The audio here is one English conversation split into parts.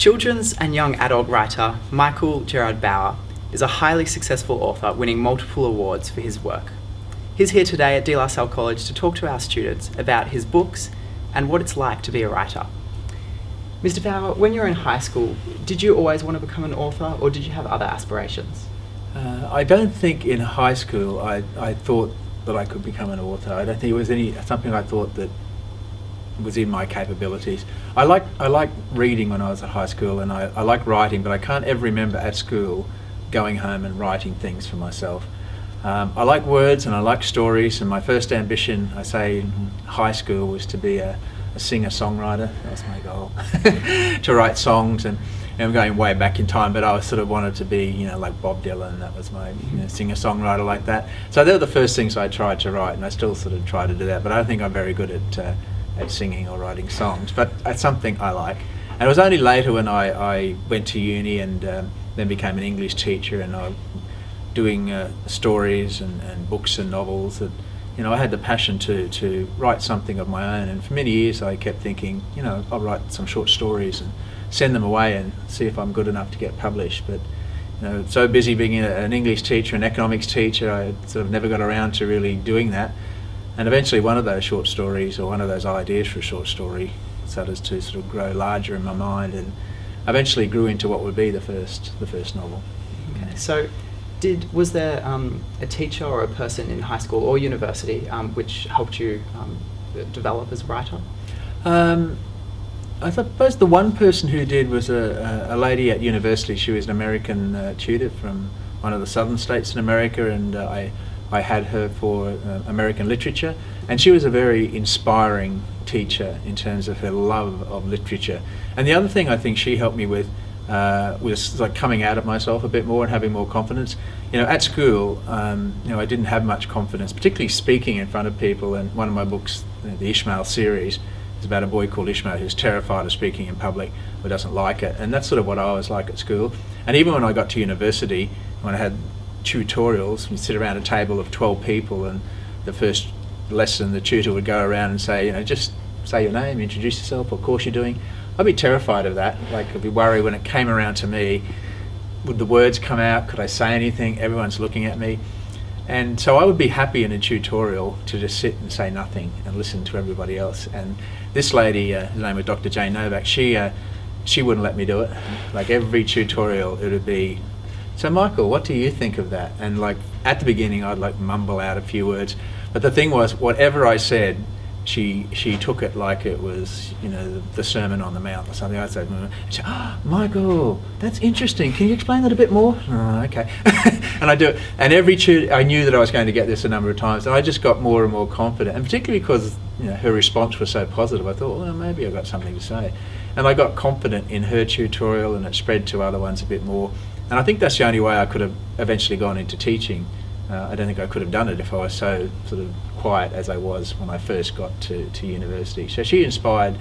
Children's and young adult writer Michael Gerard Bauer is a highly successful author winning multiple awards for his work. He's here today at De La Salle College to talk to our students about his books and what it's like to be a writer. Mr. Bauer, when you were in high school, did you always want to become an author or did you have other aspirations? I don't think in high school I thought that I could become an author. I don't think it was something I thought that was in my capabilities. I like reading when I was at high school, and I like writing, but I can't ever remember at school going home and writing things for myself. I like words and I like stories, and my first ambition, I say, in high school was to be a singer-songwriter. That was my goal, to write songs. And I'm going way back in time, but I sort of wanted to be, like Bob Dylan. That was my singer-songwriter like that. So they were the first things I tried to write, and I still sort of try to do that. But I don't think I'm very good at singing or writing songs, but it's something I like. And it was only later when I went to uni and then became an English teacher, and I doing stories and books and novels that I had the passion to write something of my own. And for many years I kept thinking, I'll write some short stories and send them away and see if I'm good enough to get published. But so busy being an English teacher, an economics teacher, I sort of never got around to really doing that. And eventually one of those short stories, or one of those ideas for a short story, started to sort of grow larger in my mind, and eventually grew into what would be the first novel. Okay, so was there a teacher or a person in high school or university which helped you develop as a writer? I suppose the one person who did was a lady at university. She was an American tutor from one of the southern states in America, and I had her for American literature, and she was a very inspiring teacher in terms of her love of literature. And the other thing I think she helped me with was like coming out of myself a bit more and having more confidence. At school, I didn't have much confidence, particularly speaking in front of people. And one of my books, the Ishmael series, is about a boy called Ishmael who's terrified of speaking in public, or doesn't like it. And that's sort of what I was like at school. And even when I got to university, when I had tutorials, you sit around a table of 12 people, and the first lesson the tutor would go around and say, just say your name, introduce yourself, what course you're doing. I'd be terrified of that. Like, I'd be worried when it came around to me, would the words come out, could I say anything, everyone's looking at me. And so I would be happy in a tutorial to just sit and say nothing and listen to everybody else. And this lady, her name was Dr. Jane Novak, she wouldn't let me do it. Like, every tutorial it would be, so Michael, what do you think of that? And like at the beginning I'd like mumble out a few words, but the thing was, whatever I said, she took it like it was the Sermon on the Mount or something. I'd say, she, Michael, that's interesting, can you explain that a bit more? Oh, okay. And I do it, and every tutor, I knew that I was going to get this a number of times, and I just got more and more confident, and particularly because her response was so positive, I thought, well, maybe I've got something to say. And I got confident in her tutorial, and it spread to other ones a bit more. And I think that's the only way I could have eventually gone into teaching. I don't think I could have done it if I was so sort of quiet as I was when I first got to university. So she inspired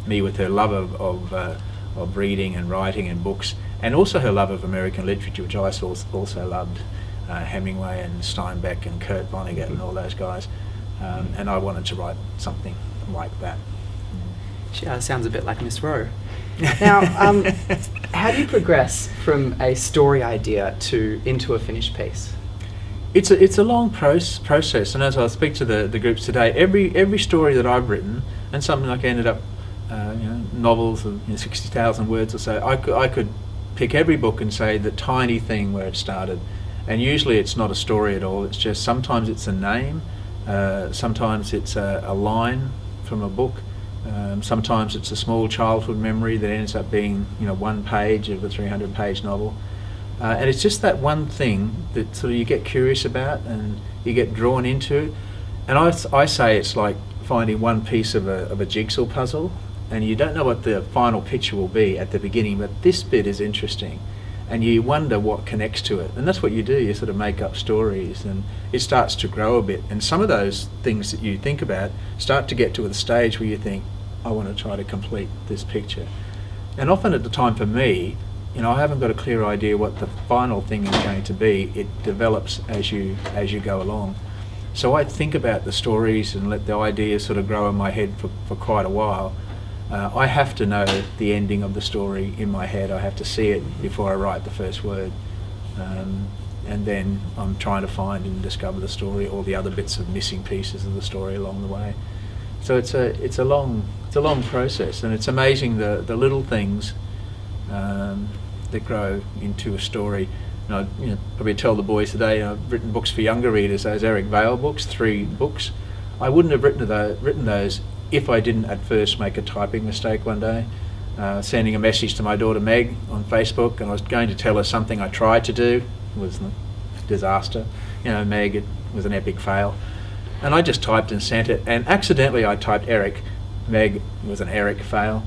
me with her love of reading and writing and books, and also her love of American literature, which I also loved, Hemingway and Steinbeck and Kurt Vonnegut and all those guys. And I wanted to write something like that. She sounds a bit like Miss Rowe. Now, how do you progress from a story idea into a finished piece? It's a long process, and as I speak to the groups today, every story that I've written, and something like I ended up, novels of 60,000 words or so, I could pick every book and say the tiny thing where it started, and usually it's not a story at all. It's just sometimes it's a name, sometimes it's a line from a book. Sometimes it's a small childhood memory that ends up being, one page of a 300-page novel. And it's just that one thing that sort of you get curious about and you get drawn into. And I say it's like finding one piece of a jigsaw puzzle, and you don't know what the final picture will be at the beginning, but this bit is interesting. And you wonder what connects to it. And that's what you do, you sort of make up stories, and it starts to grow a bit. And some of those things that you think about start to get to a stage where you think, I want to try to complete this picture. And often at the time for me, I haven't got a clear idea what the final thing is going to be. It develops as you go along. So I think about the stories and let the ideas sort of grow in my head for quite a while. I have to know the ending of the story in my head. I have to see it before I write the first word. And then I'm trying to find and discover the story, all the other bits of missing pieces of the story along the way. So it's a long process, and it's amazing the little things that grow into a story. And I probably tell the boys today, I've written books for younger readers, those Eric Vale books, 3 books. I wouldn't have written those if I didn't at first make a typing mistake one day. Sending a message to my daughter Meg on Facebook, and I was going to tell her something I tried to do. It was a disaster. Meg, it was an epic fail. And I just typed and sent it, and accidentally I typed Eric. Meg was an Eric fail.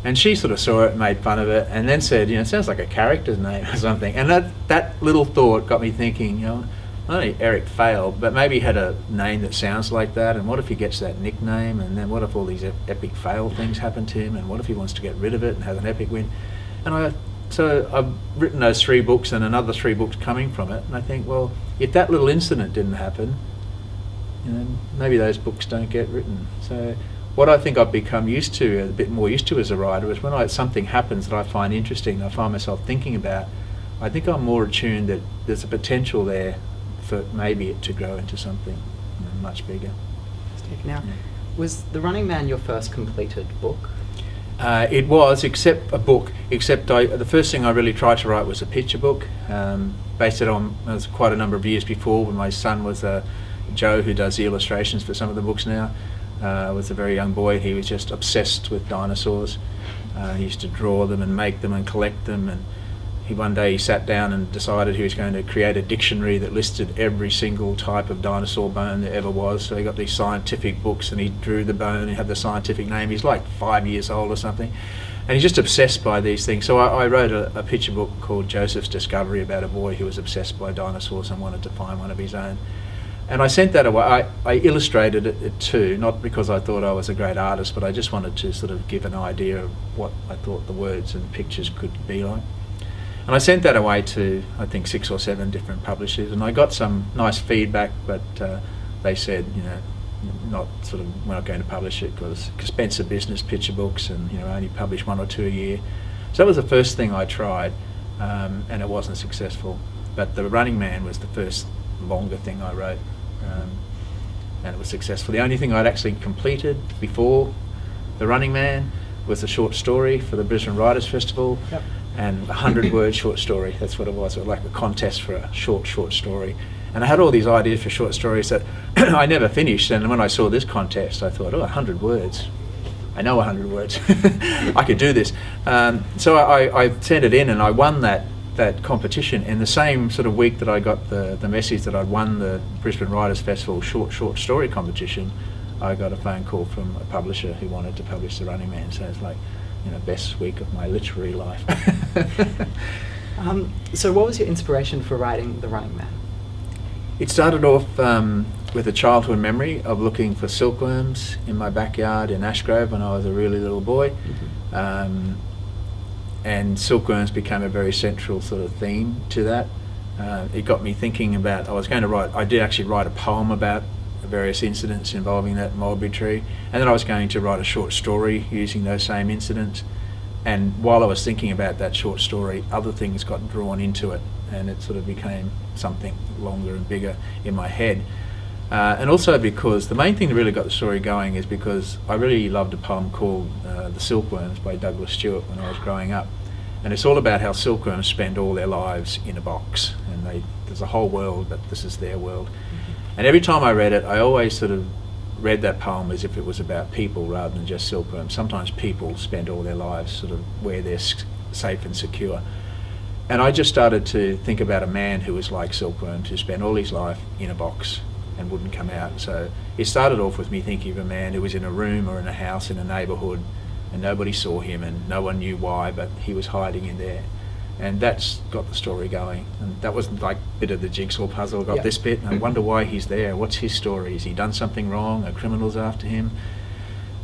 And she sort of saw it and made fun of it, and then said, it sounds like a character's name or something. And that little thought got me thinking, not only Eric failed, but maybe he had a name that sounds like that, and what if he gets that nickname, and then what if all these epic fail things happen to him, and what if he wants to get rid of it and has an epic win? And so I've written those 3 books and another 3 books coming from it, and I think, well, if that little incident didn't happen, maybe those books don't get written. So what I think I've become a bit more used to as a writer, is when something happens that I find interesting, I find myself thinking about, I think I'm more attuned that there's a potential there for maybe it to grow into something much bigger. Now, was The Running Man your first completed book? It was, except the first thing I really tried to write was a picture book, based it on, it was quite a number of years before, when my son was Joe, who does the illustrations for some of the books now, was a very young boy. He was just obsessed with dinosaurs. He used to draw them and make them and collect them, and one day he sat down and decided he was going to create a dictionary that listed every single type of dinosaur bone there ever was. So he got these scientific books, and he drew the bone and had the scientific name. He's like 5 years old or something, and he's just obsessed by these things. So I wrote a picture book called Joseph's Discovery, about a boy who was obsessed by dinosaurs and wanted to find one of his own. And I sent that away. I illustrated it too, not because I thought I was a great artist, but I just wanted to sort of give an idea of what I thought the words and pictures could be like. And I sent that away to, I think, 6 or 7 different publishers, and I got some nice feedback, but they said, we're not going to publish it because expensive business picture books, and only publish 1 or 2 a year. So that was the first thing I tried, and it wasn't successful. But The Running Man was the first longer thing I wrote, and it was successful. The only thing I'd actually completed before The Running Man was a short story for the Brisbane Writers' Festival. Yep. And 100-word short story. That's what it was. It was like a contest for a short story. And I had all these ideas for short stories that I never finished. And when I saw this contest, I thought, 100 words. I know 100 words. I could do this. So I sent it in, and I won that competition. In the same sort of week that I got the message that I'd won the Brisbane Writers' Festival short story competition, I got a phone call from a publisher who wanted to publish The Running Man. So it's like, best week of my literary life. So what was your inspiration for writing The Running Man? It started off with a childhood memory of looking for silkworms in my backyard in Ashgrove when I was a really little boy. Mm-hmm. And silkworms became a very central sort of theme to that. It got me thinking about, I did actually write a poem about various incidents involving that mulberry tree, and then I was going to write a short story using those same incidents. And while I was thinking about that short story, other things got drawn into it, and it sort of became something longer and bigger in my head. And also because the main thing that really got the story going is because I really loved a poem called The Silkworms by Douglas Stewart when I was growing up. And it's all about how silkworms spend all their lives in a box, and there's a whole world, but this is their world. And every time I read it, I always sort of read that poem as if it was about people rather than just silkworms. Sometimes people spend all their lives sort of where they're safe and secure. And I just started to think about a man who was like silkworms, who spent all his life in a box and wouldn't come out. So it started off with me thinking of a man who was in a room or in a house in a neighbourhood, and nobody saw him and no one knew why, but he was hiding in there. And that's got the story going. And that was like a bit of the jigsaw puzzle. Got this bit, and I wonder why he's there. What's his story? Has he done something wrong? Are criminals after him?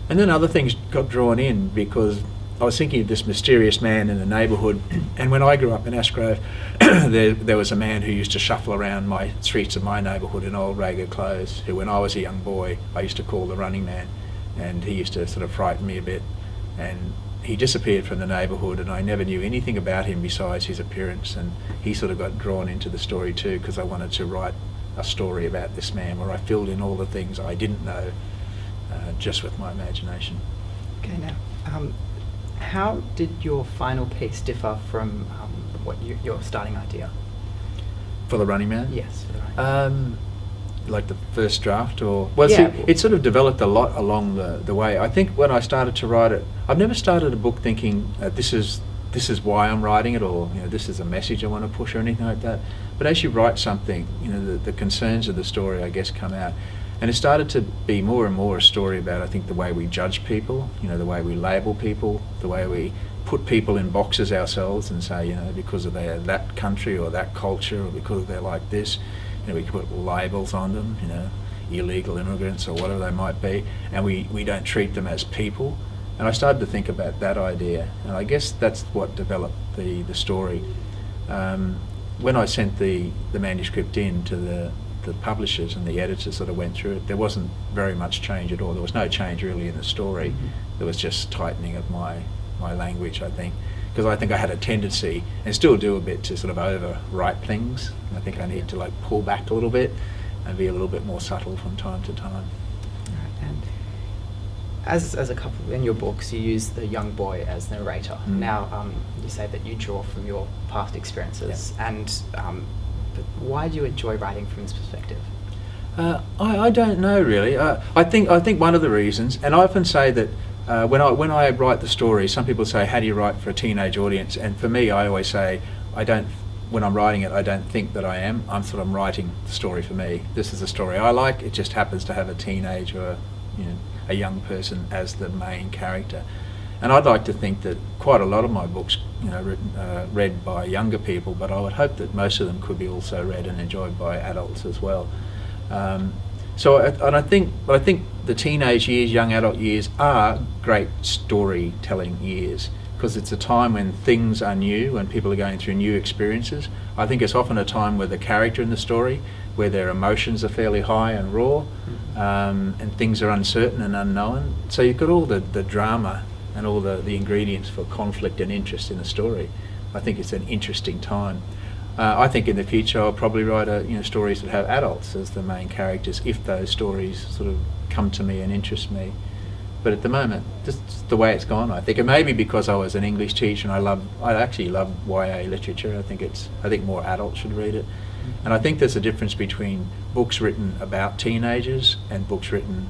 And then other things got drawn in because I was thinking of this mysterious man in the neighbourhood. And when I grew up in Ashgrove, there was a man who used to shuffle around my streets of my neighbourhood in old ragged clothes, who when I was a young boy, I used to call The Running Man. And he used to sort of frighten me a bit. and he disappeared from the neighbourhood, and I never knew anything about him besides his appearance, and he sort of got drawn into the story too, because I wanted to write a story about this man where I filled in all the things I didn't know just with my imagination. Okay, now, how did your final piece differ from your starting idea? For The Running Man? Yes, for The Running Man. Like the first draft, or well, Yeah. see, it sort of developed a lot along the way. I think when I started to write it, I've never started a book thinking this is why I'm writing it, or this is a message I want to push, or anything like that. But as you write something, the concerns of the story, I guess, come out, and it started to be more and more a story about, I think, the way we judge people, the way we label people, the way we put people in boxes ourselves and say, because of they're that country or that culture, or because they're like this. We put labels on them, illegal immigrants or whatever they might be, and we don't treat them as people. And I started to think about that idea, and I guess that's what developed the story. When I sent the manuscript in to the publishers, and the editors sort of went through it, there wasn't very much change at all. There was no change really in the story. There was just tightening of my language, I think. Because I think I had a tendency, and still do a bit, to sort of overwrite things. I think I need to pull back a little bit and be a little bit more subtle from time to time. Right, and as a couple in your books, you use the young boy as narrator. Now, you say that you draw from your past experiences, and but why do you enjoy writing from this perspective? I don't know really. I think one of the reasons, and I often say that. When I write the story, some people say, how do you write for a teenage audience? And for me, I always say, when I'm writing it, I don't think that I am. I'm writing the story for me. This is a story I like. It just happens to have a teenage or a young person as the main character. And I'd like to think that quite a lot of my books, read by younger people, but I would hope that most of them could be also read and enjoyed by adults as well. I think the teenage years, young adult years are great storytelling years, because it's a time when things are new, when people are going through new experiences. I think it's often a time where the character in the story, where their emotions are fairly high and raw, and things are uncertain and unknown. So you've got all the drama and all the ingredients for conflict and interest in the story. I think it's an interesting time. I think in the future I'll probably write stories that have adults as the main characters, if those stories sort of come to me and interest me. But at the moment, just the way it's gone, I think. And maybe because I was an English teacher and I actually love YA literature. I think more adults should read it. And I think there's a difference between books written about teenagers and books written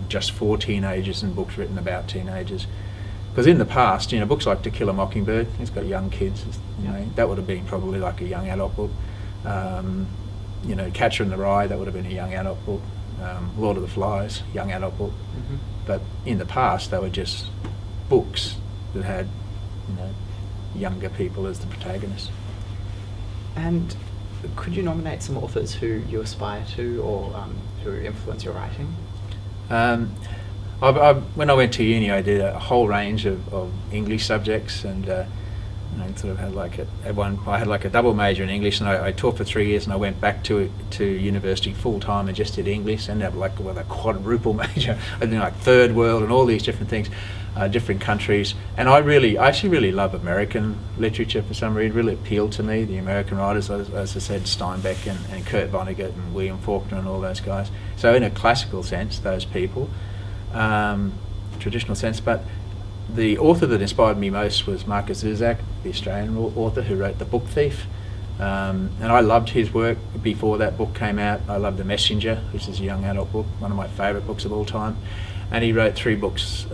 just for teenagers and books written about teenagers. Because in the past, books like To Kill a Mockingbird, it's got young kids, that would have been probably like a young adult book. Catcher in the Rye, that would have been a young adult book. Lord of the Flies, young adult book. But in the past, they were just books that had, younger people as the protagonists. And could you nominate some authors who you aspire to, or who influence your writing? When I went to uni, I did a whole range of English subjects, and I sort of had I had a double major in English, and I taught for 3 years, and I went back to university full time and just did English, and had with a quadruple major. I did third world and all these different things, different countries, and I actually really love American literature for some reason. It really appealed to me, the American writers, as I said, Steinbeck and Kurt Vonnegut and William Faulkner and all those guys. So in a classical sense, those people. Traditional sense, but the author that inspired me most was Marcus Zusak, the Australian author who wrote The Book Thief, and I loved his work before that book came out. I loved The Messenger, which is a young adult book, one of my favourite books of all time, and he wrote 3 books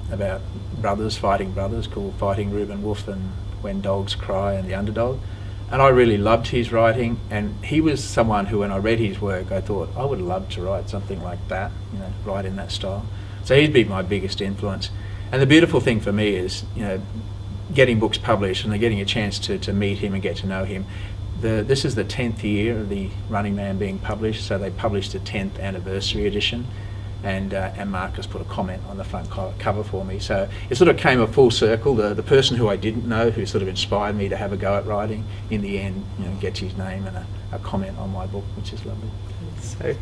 about fighting brothers, called Fighting Reuben Wolf and When Dogs Cry and The Underdog. And I really loved his writing, and he was someone who, when I read his work, I thought I would love to write something like that, write in that style. So he'd be my biggest influence. And the beautiful thing for me is, getting books published and getting a chance to meet him and get to know him. This is the 10th year of The Running Man being published, so they published the 10th anniversary edition. And Marcus put a comment on the front cover for me. So it sort of came a full circle. The person who I didn't know, who sort of inspired me to have a go at writing, in the end, gets his name and a comment on my book, which is lovely. So,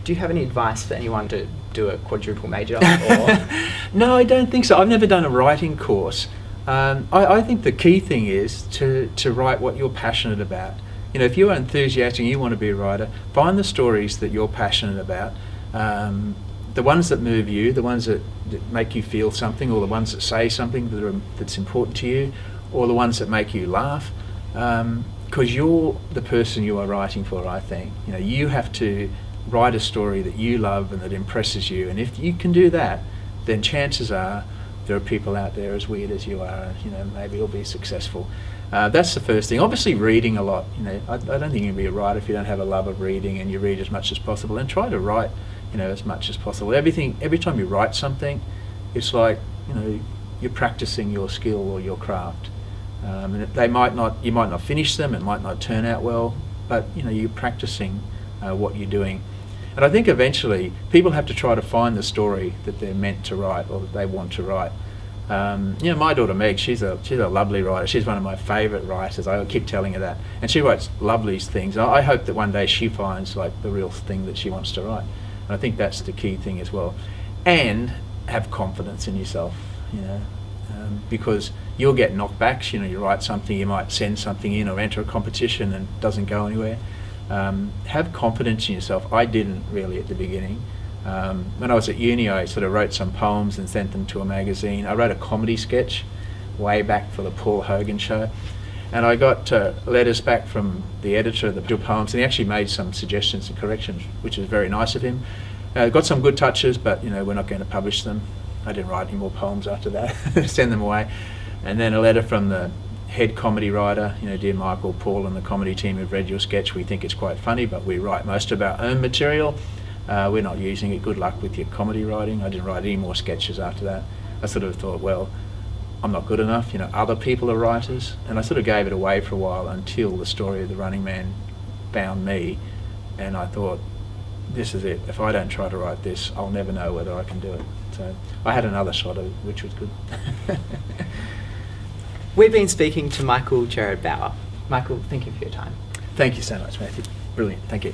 do you have any advice for anyone to do a quadruple major? Or No, I don't think so. I've never done a writing course. I think the key thing is to write what you're passionate about. You know, if you're enthusiastic and you want to be a writer, find the stories that you're passionate about, the ones that move you, the ones that make you feel something, or the ones that say something that's important to you, or the ones that make you laugh, because you're the person you are writing for, I think. You know, you have to write a story that you love and that impresses you, and if you can do that, then chances are there are people out there as weird as you are, and, you know, maybe you'll be successful. That's the first thing. Obviously reading a lot. You know, I don't think you can be a writer if you don't have a love of reading and you read as much as possible, and try to write, you know, as much as possible. Every time you write something, it's like, you know, you're practicing your skill or your craft. And you might not finish them, it might not turn out well, but, you know, you're practicing what you're doing. And I think eventually people have to try to find the story that they're meant to write or that they want to write. You know, my daughter Meg, she's a lovely writer. She's one of my favourite writers. I keep telling her that, and she writes lovely things. I hope that one day she finds like the real thing that she wants to write. And I think that's the key thing as well. And have confidence in yourself, you know, because you'll get knockbacks. You know, you write something, you might send something in or enter a competition and it doesn't go anywhere. Have confidence in yourself. I didn't really at the beginning. When I was at uni, I sort of wrote some poems and sent them to a magazine. I wrote a comedy sketch way back for the Paul Hogan show, and I got letters back from the editor of the poems, and he actually made some suggestions and corrections, which was very nice of him. Got some good touches, but, you know, we're not going to publish them. I didn't write any more poems after that. Send them away. And then a letter from the head comedy writer, you know, dear Michael, Paul and the comedy team have read your sketch. We think it's quite funny, but we write most of our own material. We're not using it. Good luck with your comedy writing. I didn't write any more sketches after that. I sort of thought, well, I'm not good enough. You know, other people are writers. And I sort of gave it away for a while until the story of The Running Man found me. And I thought, this is it. If I don't try to write this, I'll never know whether I can do it. So I had another shot of it, which was good. We've been speaking to Michael Gerard Bauer. Michael, thank you for your time. Thank you so much, Matthew. Brilliant. Thank you.